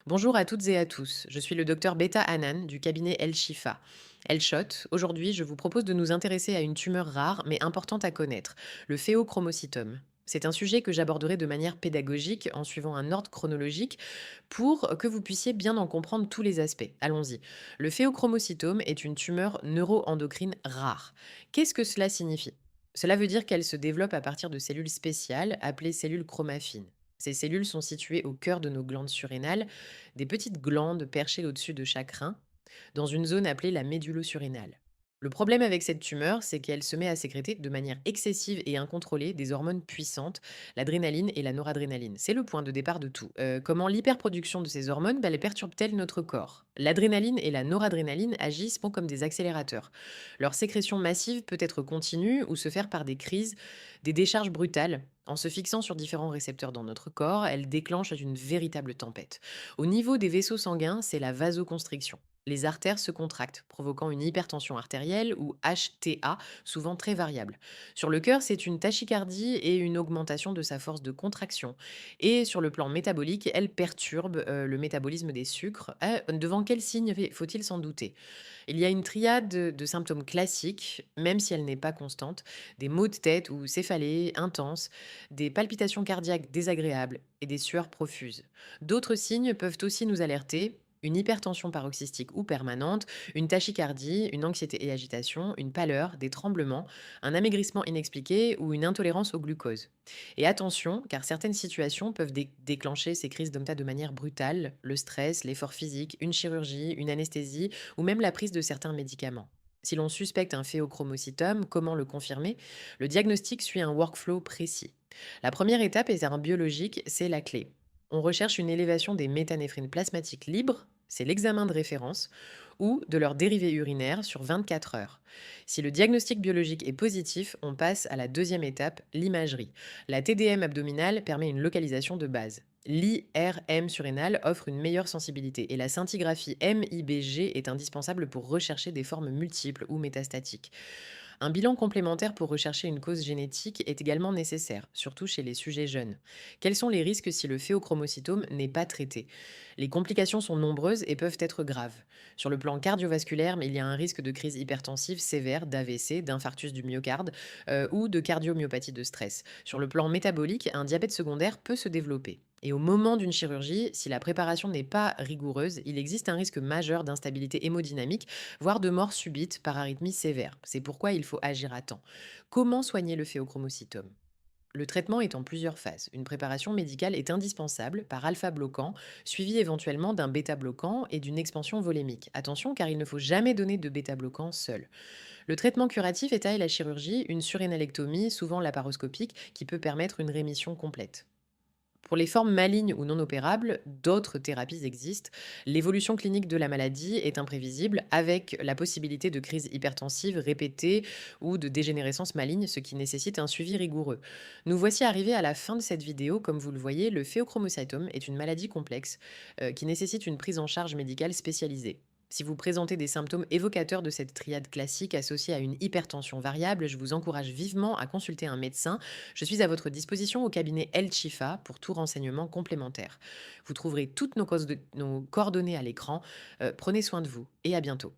Bonjour à toutes et à tous, je suis le docteur Beta Hanan du cabinet El Shifa. El Shot, aujourd'hui je vous propose de nous intéresser à une tumeur rare mais importante à connaître, le phéochromocytome. C'est un sujet que j'aborderai de manière pédagogique en suivant un ordre chronologique pour que vous puissiez bien en comprendre tous les aspects. Allons-y. Le phéochromocytome est une tumeur neuroendocrine rare. Qu'est-ce que cela signifie? Cela veut dire qu'elle se développe à partir de cellules spéciales appelées cellules chromaffines. Ces cellules sont situées au cœur de nos glandes surrénales, des petites glandes perchées au-dessus de chaque rein, dans une zone appelée la médulo-surrénale. Le problème avec cette tumeur, c'est qu'elle se met à sécréter de manière excessive et incontrôlée des hormones puissantes, l'adrénaline et la noradrénaline. C'est le point de départ de tout. Comment l'hyperproduction de ces hormones, les perturbe-t-elle notre corps? L'adrénaline et la noradrénaline agissent comme des accélérateurs. Leur sécrétion massive peut être continue ou se faire par des crises, des décharges brutales. En se fixant sur différents récepteurs dans notre corps, elle déclenche une véritable tempête. Au niveau des vaisseaux sanguins, c'est la vasoconstriction. Les artères se contractent, provoquant une hypertension artérielle ou HTA, souvent très variable. Sur le cœur, c'est une tachycardie et une augmentation de sa force de contraction. Et sur le plan métabolique, elle perturbe le métabolisme des sucres. Devant quel signe faut-il s'en douter? Il y a une triade de symptômes classiques, même si elle n'est pas constante, des maux de tête ou céphalées intenses, des palpitations cardiaques désagréables et des sueurs profuses. D'autres signes peuvent aussi nous alerter. Une hypertension paroxystique ou permanente, une tachycardie, une anxiété et agitation, une pâleur, des tremblements, un amaigrissement inexpliqué ou une intolérance au glucose. Et attention, car certaines situations peuvent déclencher ces crises de manière brutale, le stress, l'effort physique, une chirurgie, une anesthésie ou même la prise de certains médicaments. Si l'on suspecte un phéochromocytome, comment le confirmer? Le diagnostic suit un workflow précis. La première étape est un biologique, c'est la clé. On recherche une élévation des méthanéphrines plasmatiques libres, c'est l'examen de référence, ou de leurs dérivés urinaires sur 24 heures. Si le diagnostic biologique est positif, on passe à la deuxième étape, l'imagerie. La TDM abdominale permet une localisation de base. L'IRM surrénal offre une meilleure sensibilité et la scintigraphie MIBG est indispensable pour rechercher des formes multiples ou métastatiques. Un bilan complémentaire pour rechercher une cause génétique est également nécessaire, surtout chez les sujets jeunes. Quels sont les risques si le phéochromocytome n'est pas traité? Les complications sont nombreuses et peuvent être graves. Sur le plan cardiovasculaire, il y a un risque de crise hypertensive sévère, d'AVC, d'infarctus du myocarde ou de cardiomyopathie de stress. Sur le plan métabolique, un diabète secondaire peut se développer. Et au moment d'une chirurgie, si la préparation n'est pas rigoureuse, il existe un risque majeur d'instabilité hémodynamique, voire de mort subite par arythmie sévère. C'est pourquoi il faut agir à temps. Comment soigner le phéochromocytome? Le traitement est en plusieurs phases. Une préparation médicale est indispensable par alpha-bloquant, suivi éventuellement d'un bêta-bloquant et d'une expansion volémique. Attention car il ne faut jamais donner de bêta-bloquant seul. Le traitement curatif est à la chirurgie, une surrénalectomie, souvent laparoscopique, qui peut permettre une rémission complète. Pour les formes malignes ou non opérables, d'autres thérapies existent. L'évolution clinique de la maladie est imprévisible avec la possibilité de crises hypertensives répétées ou de dégénérescence maligne, ce qui nécessite un suivi rigoureux. Nous voici arrivés à la fin de cette vidéo. Comme vous le voyez, le phéochromocytome est une maladie complexe qui nécessite une prise en charge médicale spécialisée. Si vous présentez des symptômes évocateurs de cette triade classique associée à une hypertension variable, je vous encourage vivement à consulter un médecin. Je suis à votre disposition au cabinet El Chifa pour tout renseignement complémentaire. Vous trouverez toutes nos coordonnées à l'écran. Prenez soin de vous et à bientôt.